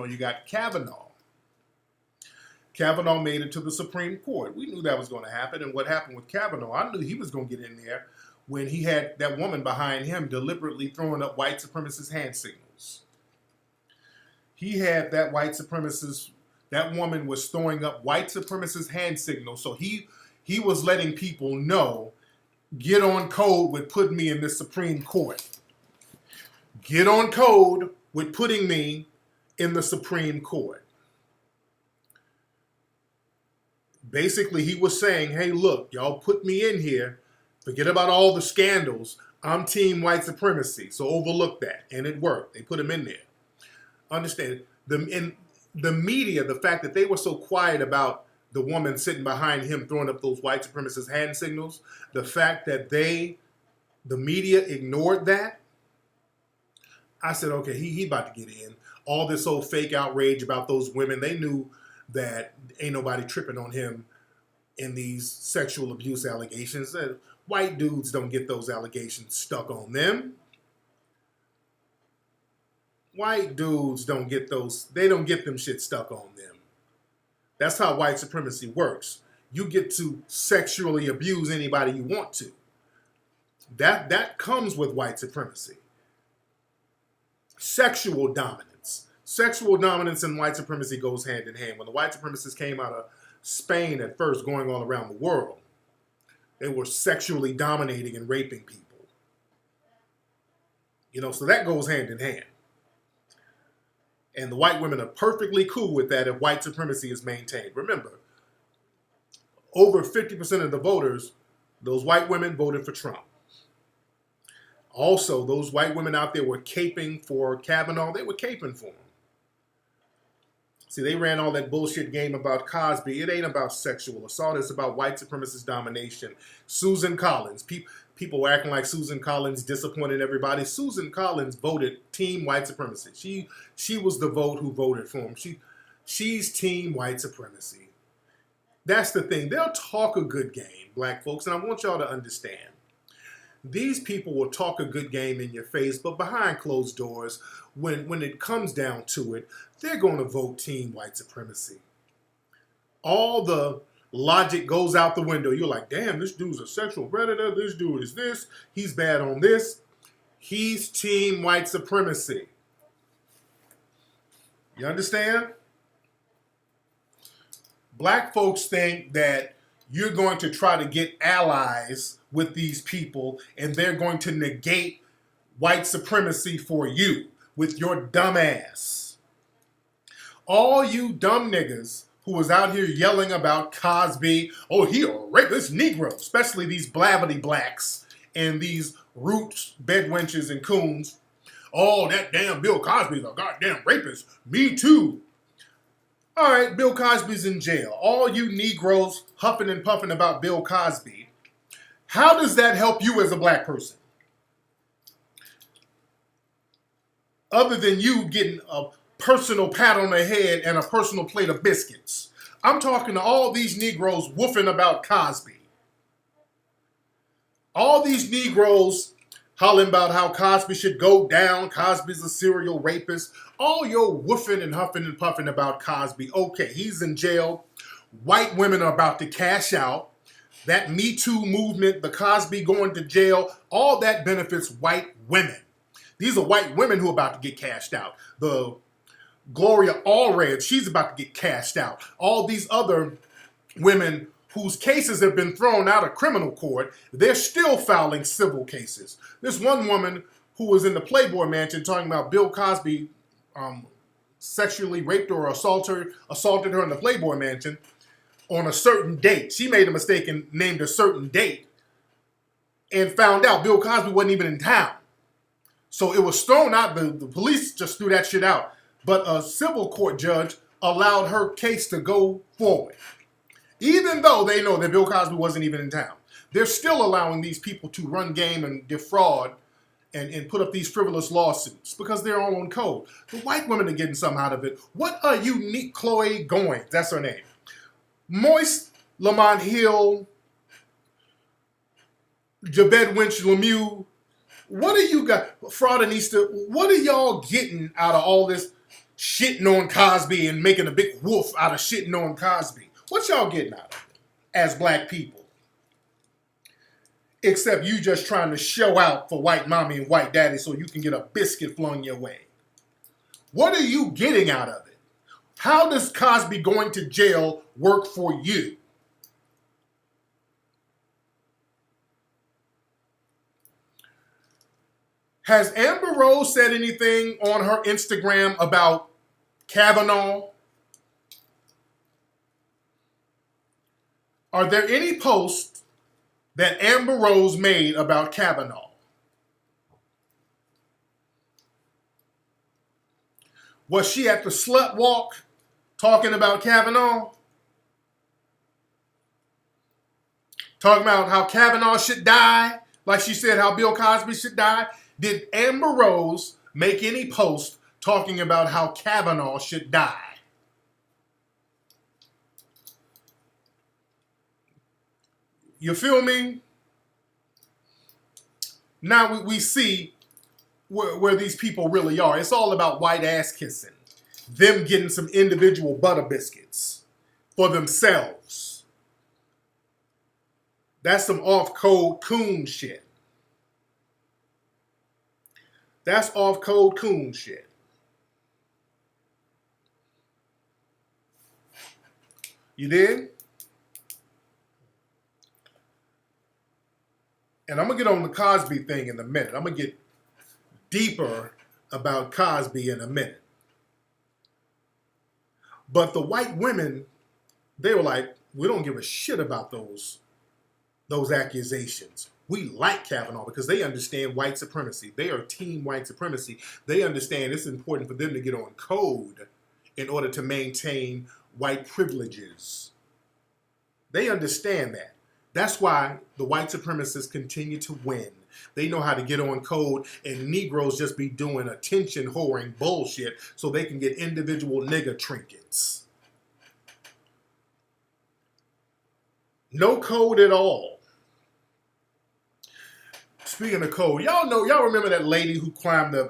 You got Kavanaugh. Kavanaugh made it to the Supreme Court. We knew that was going to happen. And what happened with Kavanaugh, I knew he was going to get in there when he had that woman behind him deliberately throwing up white supremacist hand signals. He had that white supremacist, that woman was throwing up white supremacist hand signals. So he was letting people know, get on code with putting me in the Supreme Court. Get on code with putting me in the Supreme Court. Basically, he was saying, hey, look, y'all put me in here. Forget about all the scandals. I'm team white supremacy. So overlook that. And it worked. They put him in there. Understand, in the media, the fact that they were so quiet about the woman sitting behind him throwing up those white supremacist hand signals, the fact that the media ignored that, I said, okay, he about to get in. All this old fake outrage about those women, they knew that ain't nobody tripping on him in these sexual abuse allegations. White dudes don't get those allegations stuck on them. White dudes don't get they don't get them shit stuck on them. That's how white supremacy works. You get to sexually abuse anybody you want to. That comes with white supremacy. Sexual dominance. Sexual dominance and white supremacy goes hand in hand. When the white supremacists came out of Spain at first, going all around the world, they were sexually dominating and raping people. So that goes hand in hand. And the white women are perfectly cool with that if white supremacy is maintained. Remember, over 50% of the voters, those white women voted for Trump. Also, those white women out there were caping for Kavanaugh. They were caping for him. See, they ran all that bullshit game about Cosby. It ain't about sexual assault. It's about white supremacist domination. Susan Collins. People were acting like Susan Collins disappointed everybody. Susan Collins voted team white supremacy. She was the vote who voted for him. She's team white supremacy. That's the thing. They'll talk a good game, black folks, and I want y'all to understand. These people will talk a good game in your face, but behind closed doors, when it comes down to it, they're going to vote team white supremacy. All the logic goes out the window. You're like, damn, this dude's a sexual predator. This dude is this. He's bad on this. He's team white supremacy. You understand? Black folks think that you're going to try to get allies with these people and they're going to negate white supremacy for you with your dumb ass. All you dumb niggas who was out here yelling about Cosby, oh, he a rapist Negro, especially these blabbity blacks and these roots, bedwenches, and coons. Oh, that damn Bill Cosby's a goddamn rapist. Me too. All right, Bill Cosby's in jail. All you Negroes huffing and puffing about Bill Cosby, how does that help you as a black person? Other than you getting a personal pat on the head and a personal plate of biscuits. I'm talking to all these Negroes woofing about Cosby. All these Negroes hollering about how Cosby should go down. Cosby's a serial rapist. All your woofing and huffing and puffing about Cosby. Okay, he's in jail. White women are about to cash out. That Me Too movement, the Cosby going to jail, all that benefits white women. These are white women who are about to get cashed out. The Gloria Allred, she's about to get cashed out. All these other women whose cases have been thrown out of criminal court, they're still filing civil cases. This one woman who was in the Playboy Mansion talking about Bill Cosby sexually raped or assaulted her in the Playboy Mansion on a certain date. She made a mistake and named a certain date and found out Bill Cosby wasn't even in town. So it was thrown out. The police just threw that shit out. But a civil court judge allowed her case to go forward. Even though they know that Bill Cosby wasn't even in town. They're still allowing these people to run game and defraud and put up these frivolous lawsuits because they're all on code. The white women are getting something out of it. What a unique Chloe Goins, that's her name. Moist Lamont Hill, Jabed Winch Lemieux, what do you got, Fraudinista, what are y'all getting out of all this shitting on Cosby and making a big woof out of shitting on Cosby. What y'all getting out of it as black people? Except you just trying to show out for white mommy and white daddy so you can get a biscuit flung your way. What are you getting out of it? How does Cosby going to jail work for you? Has Amber Rose said anything on her Instagram about Kavanaugh? Are there any posts that Amber Rose made about Kavanaugh? Was she at the slut walk talking about Kavanaugh? Talking about how Kavanaugh should die, like she said how Bill Cosby should die? Did Amber Rose make any post talking about how Kavanaugh should die? You feel me? Now we see where these people really are. It's all about white ass kissing. Them getting some individual butter biscuits for themselves. That's some off-code coon shit. That's off-code coon shit. You did? And I'm going to get on the Cosby thing in a minute. I'm going to get deeper about Cosby in a minute. But the white women, they were like, we don't give a shit about those accusations. We like Kavanaugh because they understand white supremacy. They are team white supremacy. They understand it's important for them to get on code in order to maintain white privileges. They understand that. That's why the white supremacists continue to win. They know how to get on code, and Negroes just be doing attention whoring bullshit so they can get individual nigger trinkets. No code at all. Speaking of code, y'all remember that lady who climbed the